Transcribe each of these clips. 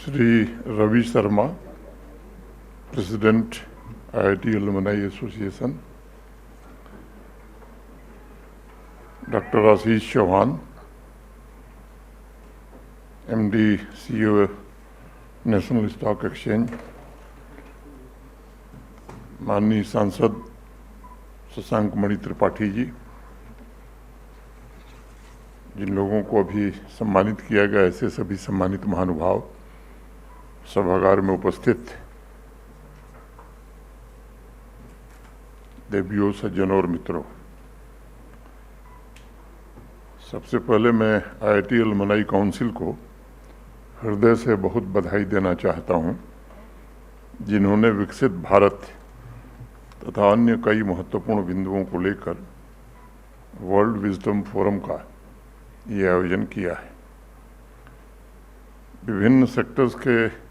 Shri Ravi Sharma, president IIT alumni association, doctor Ashish Chauhan, MD CEO national stock exchange, माननीय सांसद शशांक मणि त्रिपाठी जी, जिन लोगों को अभी सम्मानित किया गया, ऐसे सभी सम्मानित महानुभाव, सभागार में उपस्थित देवियों, सज्जनों और मित्रों, सबसे पहले मैं IIT एलुमनाई काउंसिल को हृदय से बहुत बधाई देना चाहता हूं, जिन्होंने विकसित भारत तथा अन्य कई महत्वपूर्ण बिंदुओं को लेकर वर्ल्ड विजडम फोरम का ये आयोजन किया है। विभिन्न सेक्टर्स के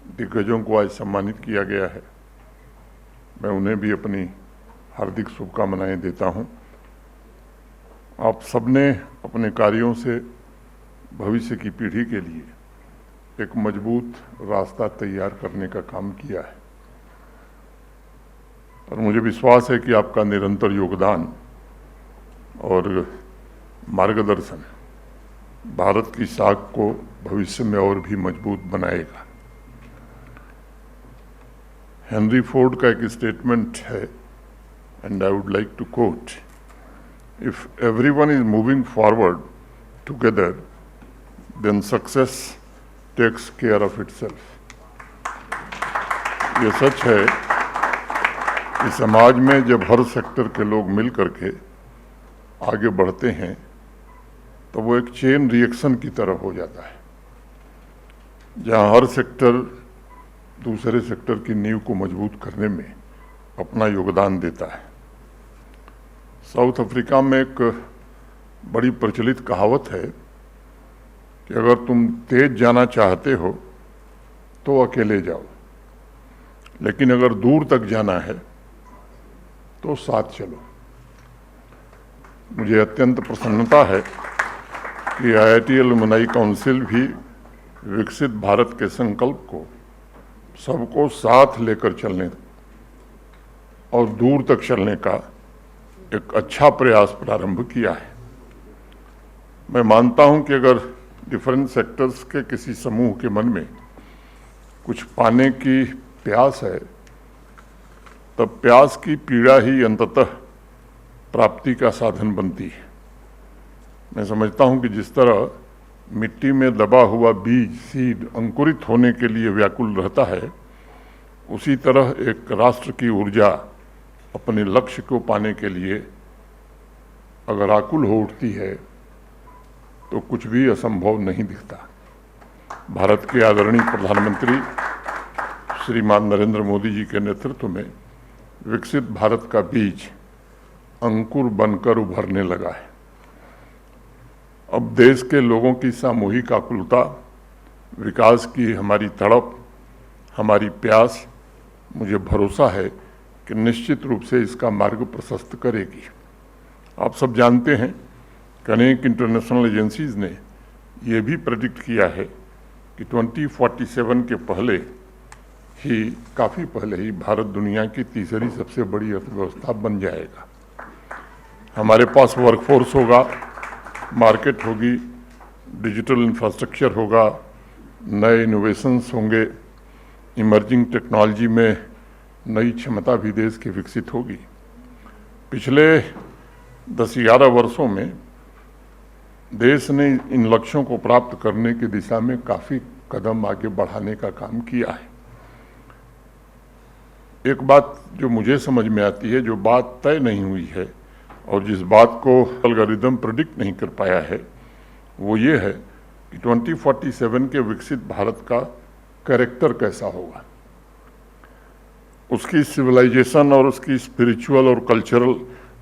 दिग्गजों को आज सम्मानित किया गया है। मैं उन्हें भी अपनी हार्दिक शुभकामनाएं देता हूं। आप सबने अपने कार्यों से भविष्य की पीढ़ी के लिए एक मजबूत रास्ता तैयार करने का काम किया है और मुझे विश्वास है कि आपका निरंतर योगदान और मार्गदर्शन भारत की साख को भविष्य में और भी मजबूत बनाएगा। हेनरी फोर्ड का एक स्टेटमेंट है, and I would like to quote, if everyone is moving forward together then success takes care of itself. ये सच है कि समाज में जब हर सेक्टर के लोग मिल करके आगे बढ़ते हैं तो वो एक चेन रिएक्शन की तरह हो जाता है, जहां हर सेक्टर दूसरे सेक्टर की नींव को मजबूत करने में अपना योगदान देता है। साउथ अफ्रीका में एक बड़ी प्रचलित कहावत है कि अगर तुम तेज जाना चाहते हो तो अकेले जाओ, लेकिन अगर दूर तक जाना है तो साथ चलो। मुझे अत्यंत प्रसन्नता है कि IIT एलुमनाई काउंसिल भी विकसित भारत के संकल्प को सबको साथ लेकर चलने और दूर तक चलने का एक अच्छा प्रयास प्रारंभ किया है। मैं मानता हूं कि अगर डिफरेंट सेक्टर्स के किसी समूह के मन में कुछ पाने की प्यास है, तब प्यास की पीड़ा ही अंततः प्राप्ति का साधन बनती है। मैं समझता हूं कि जिस तरह मिट्टी में दबा हुआ बीज सीड अंकुरित होने के लिए व्याकुल रहता है, उसी तरह एक राष्ट्र की ऊर्जा अपने लक्ष्य को पाने के लिए अगर आकुल हो उठती है तो कुछ भी असंभव नहीं दिखता। भारत के आदरणीय प्रधानमंत्री श्रीमान नरेंद्र मोदी जी के नेतृत्व में विकसित भारत का बीज अंकुर बनकर उभरने लगा है। अब देश के लोगों की सामूहिक आकुलता, विकास की हमारी तड़प, हमारी प्यास, मुझे भरोसा है कि निश्चित रूप से इसका मार्ग प्रशस्त करेगी। आप सब जानते हैं कि अनेक इंटरनेशनल एजेंसीज ने ये भी प्रेडिक्ट किया है कि 2047 के पहले ही, काफ़ी पहले ही भारत दुनिया की तीसरी सबसे बड़ी अर्थव्यवस्था बन जाएगा। हमारे पास वर्कफोर्स होगा, मार्केट होगी, डिजिटल इंफ्रास्ट्रक्चर होगा, नए इनोवेशंस होंगे, इमर्जिंग टेक्नोलॉजी में नई क्षमता भी देश की विकसित होगी। पिछले 10-11 वर्षों में देश ने इन लक्ष्यों को प्राप्त करने की दिशा में काफ़ी कदम आगे बढ़ाने का काम किया है। एक बात जो मुझे समझ में आती है, जो बात तय नहीं हुई है और जिस बात को एल्गोरिदम प्रेडिक्ट नहीं कर पाया है, वो ये है कि 2047 के विकसित भारत का कैरेक्टर कैसा होगा, उसकी सिविलाइजेशन और उसकी स्पिरिचुअल और कल्चरल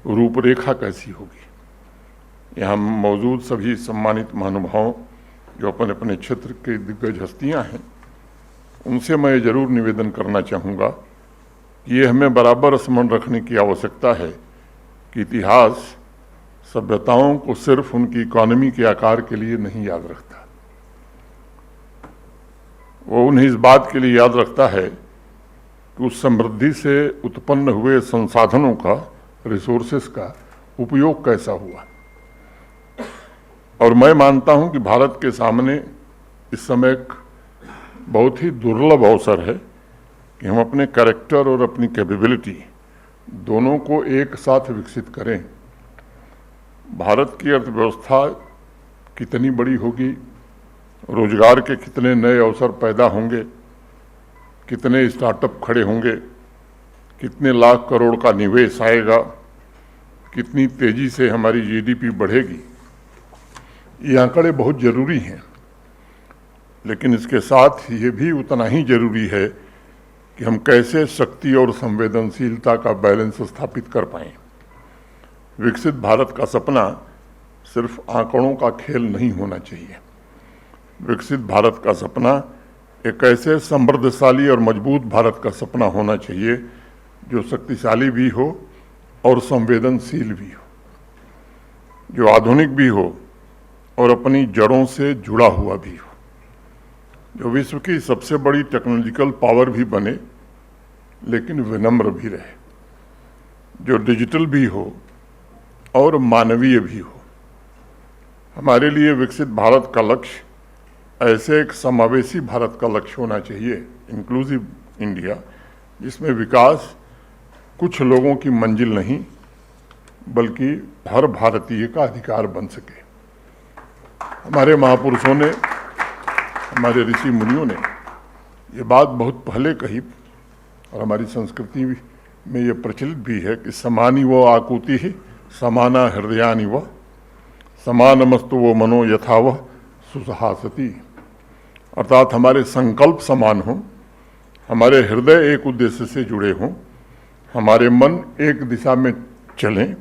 रूपरेखा कैसी होगी। यहाँ मौजूद सभी सम्मानित महानुभावों जो अपने अपने क्षेत्र के दिग्गज हस्तियाँ हैं, उनसे मैं जरूर निवेदन करना चाहूँगा कि ये हमें बराबर स्मरण रखने की आवश्यकता है कि इतिहास सभ्यताओं को सिर्फ उनकी इकोनॉमी के आकार के लिए नहीं याद रखता। वो उन्हें इस बात के लिए याद रखता है कि उस समृद्धि से उत्पन्न हुए संसाधनों का, रिसोर्सेस का उपयोग कैसा हुआ। और मैं मानता हूं कि भारत के सामने इस समय एक बहुत ही दुर्लभ अवसर है कि हम अपने कैरेक्टर और अपनी कैपेबिलिटी दोनों को एक साथ विकसित करें। भारत की अर्थव्यवस्था कितनी बड़ी होगी, रोजगार के कितने नए अवसर पैदा होंगे, कितने स्टार्टअप खड़े होंगे, कितने लाख करोड़ का निवेश आएगा, कितनी तेजी से हमारी जीडीपी बढ़ेगी, ये आंकड़े बहुत जरूरी हैं। लेकिन इसके साथ ये भी उतना ही जरूरी है कि हम कैसे शक्ति और संवेदनशीलता का बैलेंस स्थापित कर पाएं। विकसित भारत का सपना सिर्फ आंकड़ों का खेल नहीं होना चाहिए। विकसित भारत का सपना एक ऐसे समृद्धशाली और मजबूत भारत का सपना होना चाहिए जो शक्तिशाली भी हो और संवेदनशील भी हो, जो आधुनिक भी हो और अपनी जड़ों से जुड़ा हुआ भी हो, जो विश्व की सबसे बड़ी टेक्नोलॉजिकल पावर भी बने लेकिन विनम्र भी रहे, जो डिजिटल भी हो और मानवीय भी हो। हमारे लिए विकसित भारत का लक्ष्य ऐसे एक समावेशी भारत का लक्ष्य होना चाहिए, इंक्लूसिव इंडिया, जिसमें विकास कुछ लोगों की मंजिल नहीं बल्कि हर भारतीय का अधिकार बन सके। हमारे महापुरुषों ने, हमारे ऋषि मुनियों ने ये बात बहुत पहले कही और हमारी संस्कृति में ये प्रचलित भी है कि समानी वो आकुति ही समाना हृदयानि व समानमस्तु वो मनो यथा वह सुसहासति। अर्थात हमारे संकल्प समान हों, हमारे हृदय एक उद्देश्य से जुड़े हों, हमारे मन एक दिशा में चलें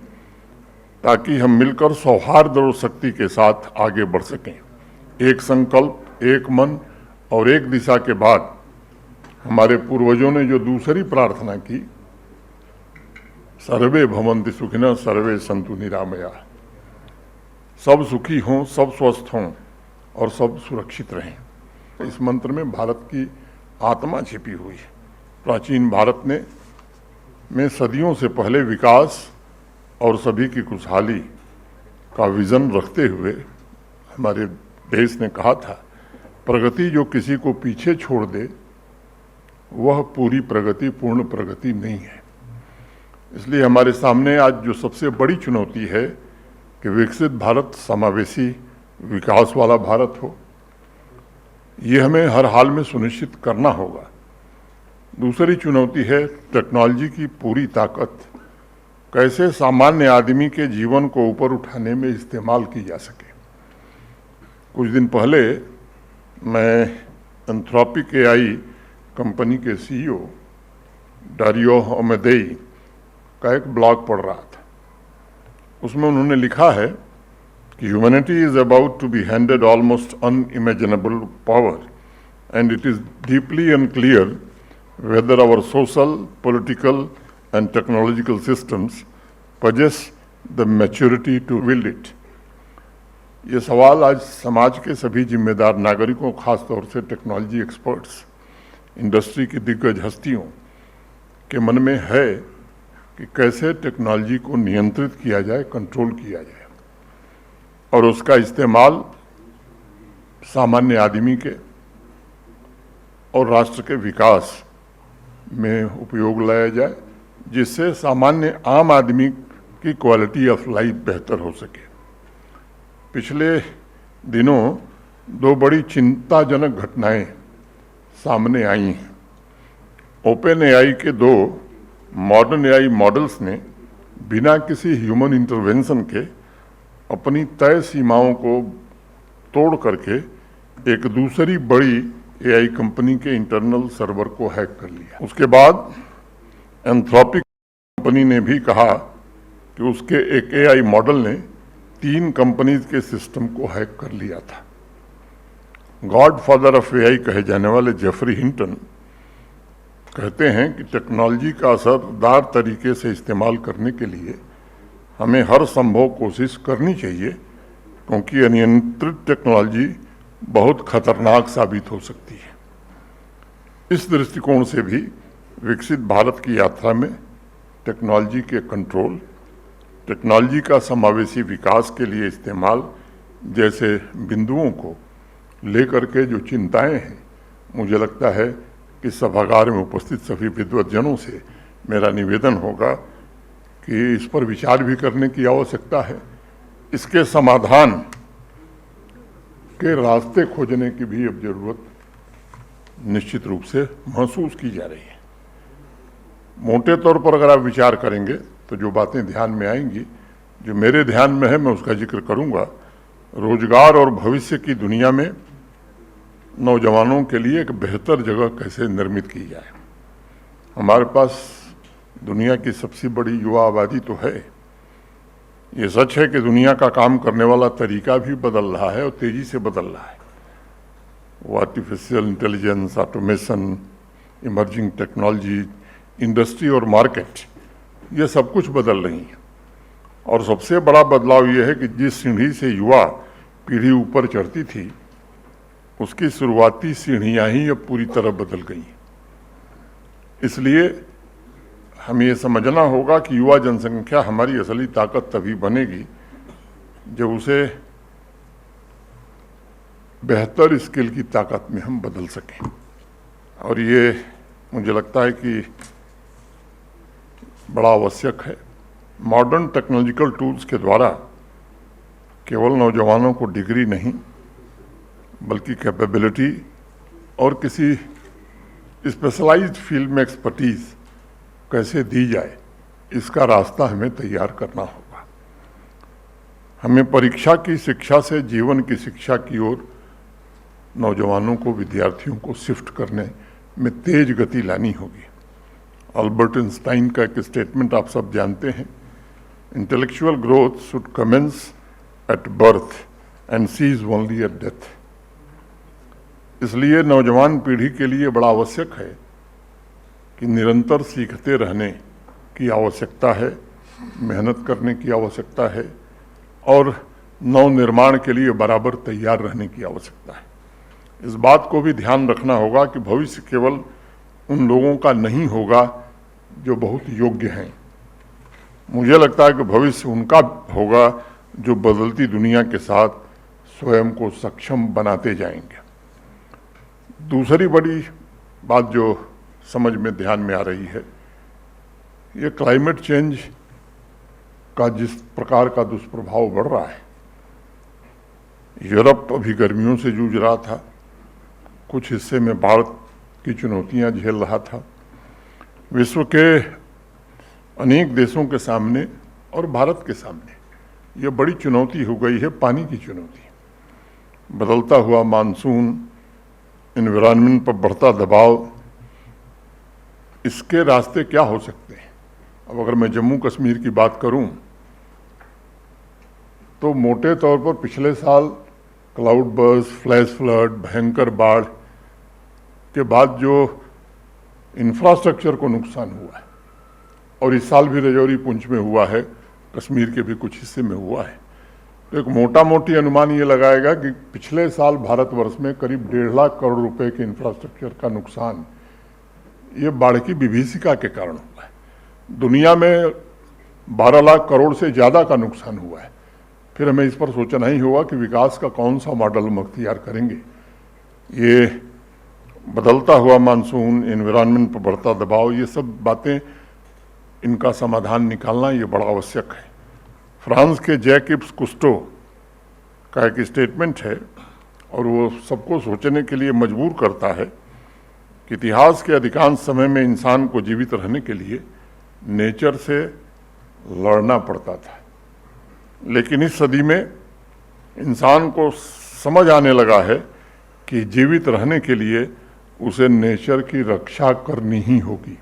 ताकि हम मिलकर सौहार्द और शक्ति के साथ आगे बढ़ सकें। एक संकल्प, एक मन और एक दिशा के बाद हमारे पूर्वजों ने जो दूसरी प्रार्थना की, सर्वे भवन्ति सुखिनः सर्वे सन्तु निरामया, सब सुखी हों, सब स्वस्थ हों और सब सुरक्षित रहें। इस मंत्र में भारत की आत्मा छिपी हुई है। प्राचीन भारत में सदियों से पहले विकास और सभी की खुशहाली का विजन रखते हुए हमारे देश ने कहा था, प्रगति जो किसी को पीछे छोड़ दे वह पूरी प्रगति, पूर्ण प्रगति नहीं है। इसलिए हमारे सामने आज जो सबसे बड़ी चुनौती है कि विकसित भारत समावेशी विकास वाला भारत हो, ये हमें हर हाल में सुनिश्चित करना होगा। दूसरी चुनौती है टेक्नोलॉजी की पूरी ताकत कैसे सामान्य आदमी के जीवन को ऊपर उठाने में इस्तेमाल की जा सके। कुछ दिन पहले मैं एंथ्रोपिक एआई कंपनी के सीईओ डारियो अमेदेई का एक ब्लॉग पढ़ रहा था। उसमें उन्होंने लिखा है कि humanity is about to be handed almost unimaginable power and it is deeply unclear whether our social, political and technological systems possess the maturity to wield it। ये सवाल आज समाज के सभी जिम्मेदार नागरिकों, खास तौर से टेक्नोलॉजी एक्सपर्ट्स, इंडस्ट्री की दिग्गज हस्तियों के मन में है कि कैसे टेक्नोलॉजी को नियंत्रित किया जाए, कंट्रोल किया जाए और उसका इस्तेमाल सामान्य आदमी के और राष्ट्र के विकास में उपयोग लाया जाए, जिससे सामान्य आम आदमी की क्वालिटी ऑफ लाइफ बेहतर हो सके। पिछले दिनों दो बड़ी चिंताजनक घटनाएं सामने आई हैं। ओपन एआई के दो मॉडर्न एआई मॉडल्स ने बिना किसी ह्यूमन इंटरवेंशन के अपनी तय सीमाओं को तोड़ करके एक दूसरी बड़ी एआई कंपनी के इंटरनल सर्वर को हैक कर लिया। उसके बाद एंथ्रोपिक कंपनी ने भी कहा कि उसके एक एआई मॉडल ने 3 कंपनीज के सिस्टम को हैक कर लिया था। गॉडफादर ऑफ एआई कहे जाने वाले जेफरी हिंटन कहते हैं कि टेक्नोलॉजी का असरदार तरीके से इस्तेमाल करने के लिए हमें हर संभव कोशिश करनी चाहिए, क्योंकि अनियंत्रित टेक्नोलॉजी बहुत खतरनाक साबित हो सकती है। इस दृष्टिकोण से भी विकसित भारत की यात्रा में टेक्नोलॉजी के कंट्रोल, टेक्नोलॉजी का समावेशी विकास के लिए इस्तेमाल जैसे बिंदुओं को लेकर के जो चिंताएं हैं, मुझे लगता है कि सभागार में उपस्थित सभी विद्वज्जनों से मेरा निवेदन होगा कि इस पर विचार भी करने की आवश्यकता है। इसके समाधान के रास्ते खोजने की भी अब जरूरत निश्चित रूप से महसूस की जा रही है। मोटे तौर पर अगर आप विचार करेंगे तो जो बातें ध्यान में आएंगी, जो मेरे ध्यान में है मैं उसका जिक्र करूंगा। रोजगार और भविष्य की दुनिया में नौजवानों के लिए एक बेहतर जगह कैसे निर्मित की जाए। हमारे पास दुनिया की सबसे बड़ी युवा आबादी तो है। ये सच है कि दुनिया का काम करने वाला तरीका भी बदल रहा है और तेजी से बदल रहा है। वो artificial intelligence, automation, emerging technology, industry और मार्केट, ये सब कुछ बदल रही है। और सबसे बड़ा बदलाव ये है कि जिस सीढ़ी से युवा पीढ़ी ऊपर चढ़ती थी, उसकी शुरुआती सीढ़ियां ही अब पूरी तरह बदल गई हैं। इसलिए हमें ये समझना होगा कि युवा जनसंख्या हमारी असली ताकत तभी बनेगी जब उसे बेहतर स्किल की ताकत में हम बदल सकें। और ये मुझे लगता है कि बड़ा आवश्यक है। मॉडर्न टेक्नोलॉजिकल टूल्स के द्वारा केवल नौजवानों को डिग्री नहीं बल्कि कैपेबिलिटी और किसी स्पेशलाइज्ड फील्ड में एक्सपर्टीज कैसे दी जाए, इसका रास्ता हमें तैयार करना होगा। हमें परीक्षा की शिक्षा से जीवन की शिक्षा की ओर नौजवानों को, विद्यार्थियों को शिफ्ट करने में तेज गति लानी होगी। अल्बर्ट आइंस्टाइन का एक स्टेटमेंट आप सब जानते हैं, intellectual growth should commence at birth and cease only at death. इसलिए नौजवान पीढ़ी के लिए बड़ा आवश्यक है कि निरंतर सीखते रहने की आवश्यकता है, मेहनत करने की आवश्यकता है और नव निर्माण के लिए बराबर तैयार रहने की आवश्यकता है। इस बात को भी ध्यान रखना होगा कि भविष्य केवल उन लोगों का नहीं होगा जो बहुत योग्य हैं। मुझे लगता है कि भविष्य उनका होगा जो बदलती दुनिया के साथ स्वयं को सक्षम बनाते जाएंगे। दूसरी बड़ी बात जो समझ में ध्यान में आ रही है, ये क्लाइमेट चेंज का जिस प्रकार का दुष्प्रभाव बढ़ रहा है। यूरोप अभी गर्मियों से जूझ रहा था, कुछ हिस्से में भारत की चुनौतियां झेल रहा था। विश्व के अनेक देशों के सामने और भारत के सामने ये बड़ी चुनौती हो गई है, पानी की चुनौती। बदलता हुआ मानसून, एनवायरनमेंट पर बढ़ता दबाव, इसके रास्ते क्या हो सकते हैं। अब अगर मैं जम्मू कश्मीर की बात करूं तो मोटे तौर पर पिछले साल क्लाउड बर्स्ट, फ्लैश फ्लड, भयंकर बाढ़ के बाद जो इंफ्रास्ट्रक्चर को नुकसान हुआ है, और इस साल भी रजौरी पुंछ में हुआ है, कश्मीर के भी कुछ हिस्से में हुआ है, तो एक मोटा मोटी अनुमान ये लगाएगा कि पिछले साल भारतवर्ष में करीब 1.5 लाख करोड़ रुपए के इंफ्रास्ट्रक्चर का नुकसान ये बाढ़ की विभीषिका के कारण हुआ है। दुनिया में 12 लाख करोड़ से ज़्यादा का नुकसान हुआ है। फिर हमें इस पर सोचना ही होगा कि विकास का कौन सा मॉडल हम अख्तियार करेंगे। ये बदलता हुआ मानसून, एनवायरनमेंट पर बढ़ता दबाव, ये सब बातें, इनका समाधान निकालना ये बड़ा आवश्यक है। फ्रांस के जैक-इव्स कुस्टो का एक स्टेटमेंट है और वो सबको सोचने के लिए मजबूर करता है कि इतिहास के अधिकांश समय में इंसान को जीवित रहने के लिए नेचर से लड़ना पड़ता था, लेकिन इस सदी में इंसान को समझ आने लगा है कि जीवित रहने के लिए उसे नेचर की रक्षा करनी ही होगी।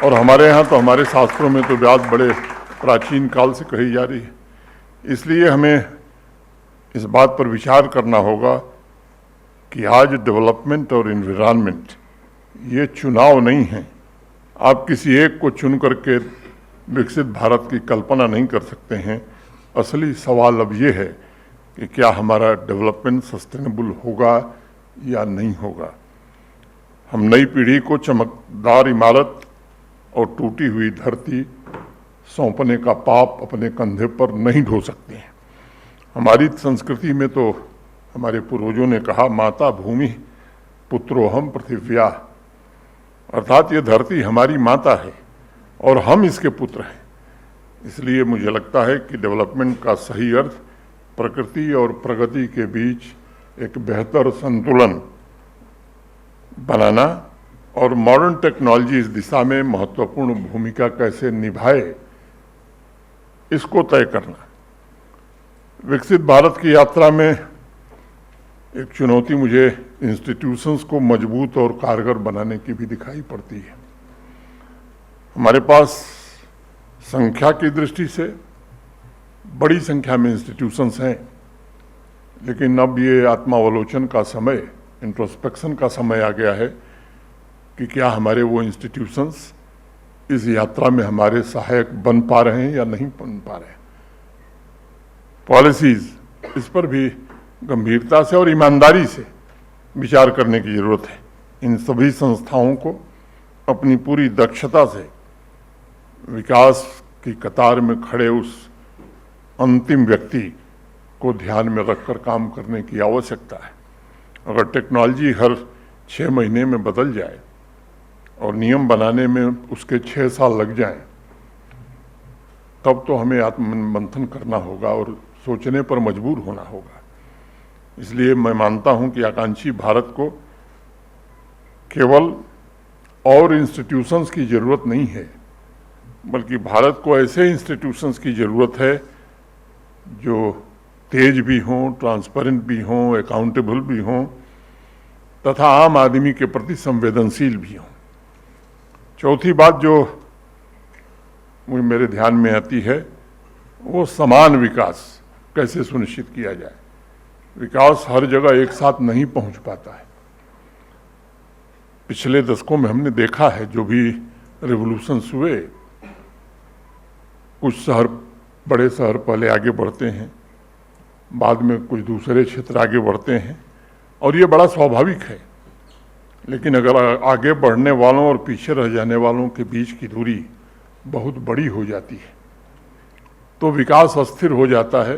और हमारे यहाँ तो, हमारे शास्त्रों में तो बात बड़े प्राचीन काल से कही जा रही है। इसलिए हमें इस बात पर विचार करना होगा कि आज डेवलपमेंट और एनवायरनमेंट ये चुनाव नहीं है। आप किसी एक को चुन करके विकसित भारत की कल्पना नहीं कर सकते हैं। असली सवाल अब ये है कि क्या हमारा डेवलपमेंट सस्टेनेबल होगा या नहीं होगा। हम नई पीढ़ी को चमकदार इमारत और टूटी हुई धरती सौंपने का पाप अपने कंधे पर नहीं ढो सकते हैं। हमारी संस्कृति में तो हमारे पूर्वजों ने कहा, माता भूमि पुत्रोहम पृथिव्या, अर्थात ये धरती हमारी माता है और हम इसके पुत्र हैं। इसलिए मुझे लगता है कि डेवलपमेंट का सही अर्थ प्रकृति और प्रगति के बीच एक बेहतर संतुलन बनाना और मॉडर्न टेक्नोलॉजी इस दिशा में महत्वपूर्ण भूमिका कैसे निभाए, इसको तय करना। विकसित भारत की यात्रा में एक चुनौती मुझे इंस्टीट्यूशंस को मजबूत और कारगर बनाने की भी दिखाई पड़ती है। हमारे पास संख्या की दृष्टि से बड़ी संख्या में इंस्टीट्यूशंस हैं, लेकिन अब ये आत्मावलोचन का समय, इंट्रोस्पेक्शन का समय आ गया है कि क्या हमारे वो इंस्टीट्यूशंस इस यात्रा में हमारे सहायक बन पा रहे हैं या नहीं बन पा रहे हैं। पॉलिसीज, इस पर भी गंभीरता से और ईमानदारी से विचार करने की जरूरत है। इन सभी संस्थाओं को अपनी पूरी दक्षता से विकास की कतार में खड़े उस अंतिम व्यक्ति को ध्यान में रखकर काम करने की आवश्यकता है। अगर टेक्नोलॉजी हर 6 महीने में बदल जाए और नियम बनाने में उसके 6 साल लग जाएं, तब तो हमें आत्ममंथन करना होगा और सोचने पर मजबूर होना होगा। इसलिए मैं मानता हूं कि आकांक्षी भारत को केवल और इंस्टीट्यूशंस की जरूरत नहीं है, बल्कि भारत को ऐसे इंस्टीट्यूशंस की जरूरत है जो तेज भी हों, ट्रांसपेरेंट भी हों, अकाउंटेबल भी हों तथा आम आदमी के प्रति संवेदनशील भी हों। चौथी बात जो मेरे ध्यान में आती है वो समान विकास कैसे सुनिश्चित किया जाए। विकास हर जगह एक साथ नहीं पहुंच पाता है। पिछले दशकों में हमने देखा है जो भी रिवॉल्यूशंस हुए, कुछ शहर, बड़े शहर पहले आगे बढ़ते हैं, बाद में कुछ दूसरे क्षेत्र आगे बढ़ते हैं और ये बड़ा स्वाभाविक है। लेकिन अगर आगे बढ़ने वालों और पीछे रह जाने वालों के बीच की दूरी बहुत बड़ी हो जाती है तो विकास अस्थिर हो जाता है।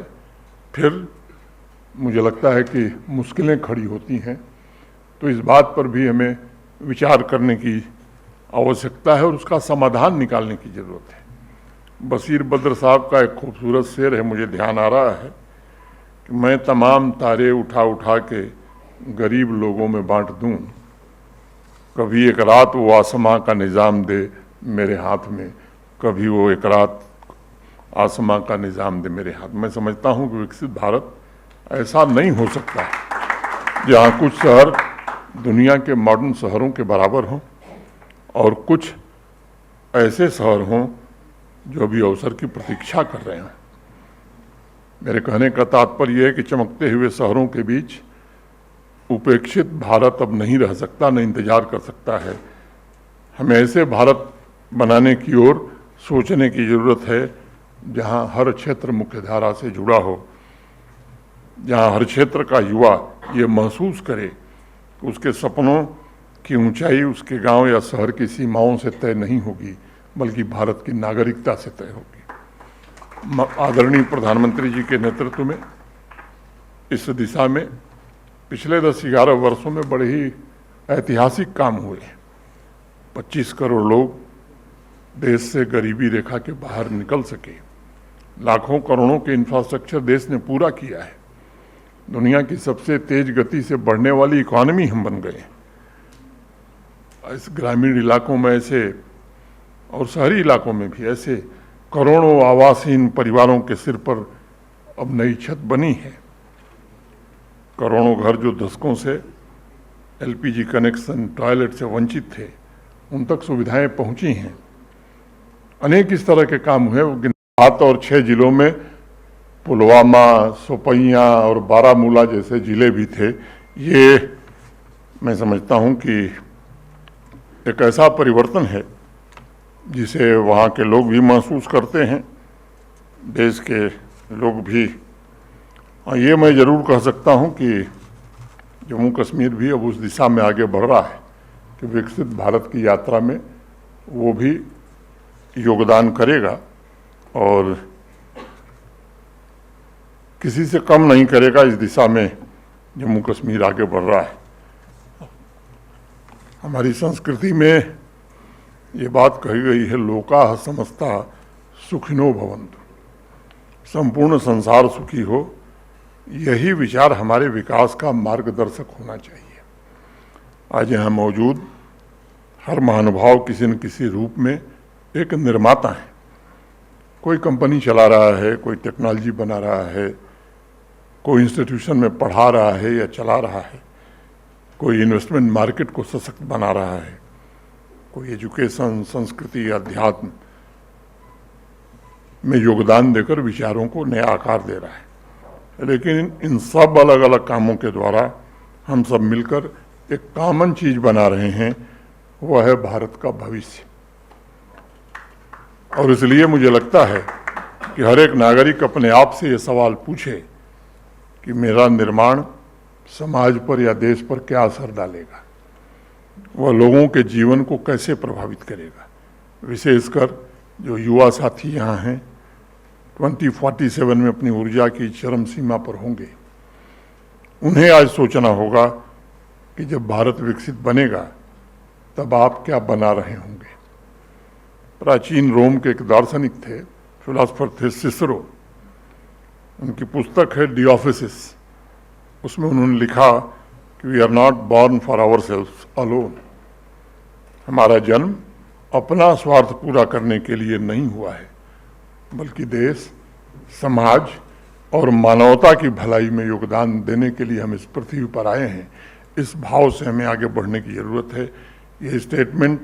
फिर मुझे लगता है कि मुश्किलें खड़ी होती हैं। तो इस बात पर भी हमें विचार करने की आवश्यकता है और उसका समाधान निकालने की ज़रूरत है। बशीर बद्र साहब का एक खूबसूरत शेर है, मुझे ध्यान आ रहा है कि मैं तमाम तारे उठा उठा के गरीब लोगों में बांट दूं, कभी एक रात वो आसमां का निज़ाम दे मेरे हाथ में, कभी वो एक रात आसमां का निज़ाम दे मेरे हाथ। मैं समझता हूं कि विकसित भारत ऐसा नहीं हो सकता है जहां कुछ शहर दुनिया के मॉडर्न शहरों के बराबर हों और कुछ ऐसे शहर हों जो अभी अवसर की प्रतीक्षा कर रहे हैं। मेरे कहने का तात्पर्य यह है कि चमकते हुए शहरों के बीच उपेक्षित भारत अब नहीं रह सकता, न इंतजार कर सकता है। हमें ऐसे भारत बनाने की ओर सोचने की ज़रूरत है जहां हर क्षेत्र मुख्यधारा से जुड़ा हो, जहां हर क्षेत्र का युवा ये महसूस करे कि उसके सपनों की ऊंचाई उसके गांव या शहर की सीमाओं से तय नहीं होगी, बल्कि भारत की नागरिकता से तय होगी। आदरणीय प्रधानमंत्री जी के नेतृत्व में इस दिशा में पिछले 10-11 वर्षों में बड़े ही ऐतिहासिक काम हुए। 25 करोड़ लोग देश से गरीबी रेखा के बाहर निकल सके। लाखों करोड़ों के इंफ्रास्ट्रक्चर देश ने पूरा किया है। दुनिया की सबसे तेज गति से बढ़ने वाली इकॉनमी हम बन गए। इस ग्रामीण इलाकों में ऐसे और शहरी इलाकों में भी ऐसे करोड़ों आवासहीन परिवारों के सिर पर अब नई छत बनी है। करोड़ों घर जो दशकों से एलपीजी कनेक्शन, टॉयलेट से वंचित थे, उन तक सुविधाएं पहुंची हैं। अनेक इस तरह के काम हुए। 7 और 6 जिलों में पुलवामा, शोपियां और बारामूला जैसे जिले भी थे। ये मैं समझता हूं कि एक ऐसा परिवर्तन है जिसे वहाँ के लोग भी महसूस करते हैं, देश के लोग भी। और ये मैं ज़रूर कह सकता हूँ कि जम्मू कश्मीर भी अब उस दिशा में आगे बढ़ रहा है कि विकसित भारत की यात्रा में वो भी योगदान करेगा और किसी से कम नहीं करेगा। इस दिशा में जम्मू कश्मीर आगे बढ़ रहा है। हमारी संस्कृति में ये बात कही गई है, लोकाः समस्ता सुखिनो भवन्तु, संपूर्ण संसार सुखी हो। यही विचार हमारे विकास का मार्गदर्शक होना चाहिए। आज यहाँ मौजूद हर महानुभाव किसी न किसी रूप में एक निर्माता है। कोई कंपनी चला रहा है, कोई टेक्नोलॉजी बना रहा है, कोई इंस्टीट्यूशन में पढ़ा रहा है या चला रहा है, कोई इन्वेस्टमेंट मार्केट को सशक्त बना रहा है, कोई एजुकेशन, संस्कृति, अध्यात्म में योगदान देकर विचारों को नया आकार दे रहा है। लेकिन इन सब अलग अलग कामों के द्वारा हम सब मिलकर एक कॉमन चीज बना रहे हैं, वह है भारत का भविष्य। और इसलिए मुझे लगता है कि हर एक नागरिक अपने आप से ये सवाल पूछे कि मेरा निर्माण समाज पर या देश पर क्या असर डालेगा, वह लोगों के जीवन को कैसे प्रभावित करेगा। विशेषकर जो युवा साथी यहाँ हैं, 2047 में अपनी ऊर्जा की चरम सीमा पर होंगे, उन्हें आज सोचना होगा कि जब भारत विकसित बनेगा तब आप क्या बना रहे होंगे। प्राचीन रोम के एक दार्शनिक थे, फिलोसोफर थे, सिसरो। उनकी पुस्तक है डी ऑफिसिस। उसमें उन्होंने लिखा कि we are not born for ourselves alone. हमारा जन्म अपना स्वार्थ पूरा करने के लिए नहीं हुआ है, बल्कि देश, समाज और मानवता की भलाई में योगदान देने के लिए हम इस पृथ्वी पर आए हैं। इस भाव से हमें आगे बढ़ने की ज़रूरत है। ये स्टेटमेंट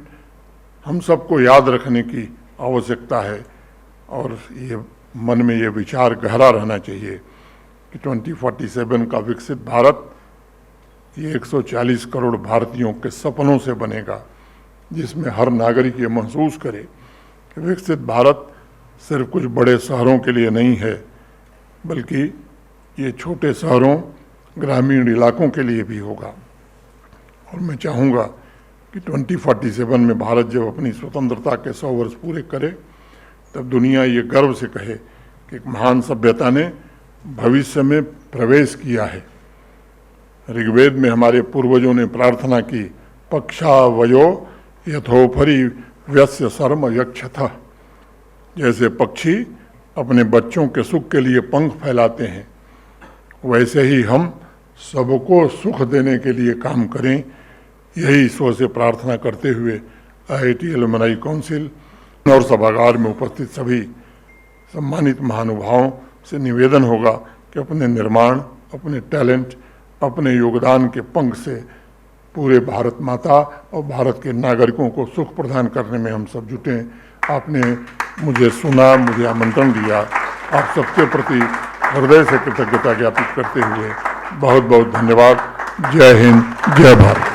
हम सबको याद रखने की आवश्यकता है और ये मन में ये विचार गहरा रहना चाहिए कि 2047 का विकसित भारत ये 140 करोड़ भारतीयों के सपनों से बनेगा, जिसमें हर नागरिक ये महसूस करे कि विकसित भारत सिर्फ कुछ बड़े शहरों के लिए नहीं है, बल्कि ये छोटे शहरों, ग्रामीण इलाकों के लिए भी होगा। और मैं चाहूँगा कि 2047 में भारत जब अपनी स्वतंत्रता के 100 वर्ष पूरे करे, तब दुनिया ये गर्व से कहे कि एक महान सभ्यता ने भविष्य में प्रवेश किया है। ऋग्वेद में हमारे पूर्वजों ने प्रार्थना की, पक्षा वयो यथोपरि व्यस्य शर्म यक्षथ। जैसे पक्षी अपने बच्चों के सुख के लिए पंख फैलाते हैं, वैसे ही हम सबको सुख देने के लिए काम करें। यही ईश्वर से प्रार्थना करते हुए IIT एलुमनाई काउंसिल और सभागार में उपस्थित सभी सम्मानित महानुभावों से निवेदन होगा कि अपने निर्माण, अपने टैलेंट, अपने योगदान के पंख से पूरे भारत माता और भारत के नागरिकों को सुख प्रदान करने में हम सब जुटें। आपने मुझे सुना, मुझे आमंत्रण दिया। आप सबके प्रति हृदय से कृतज्ञता ज्ञापित करते हुए बहुत बहुत धन्यवाद। जय हिंद, जय भारत।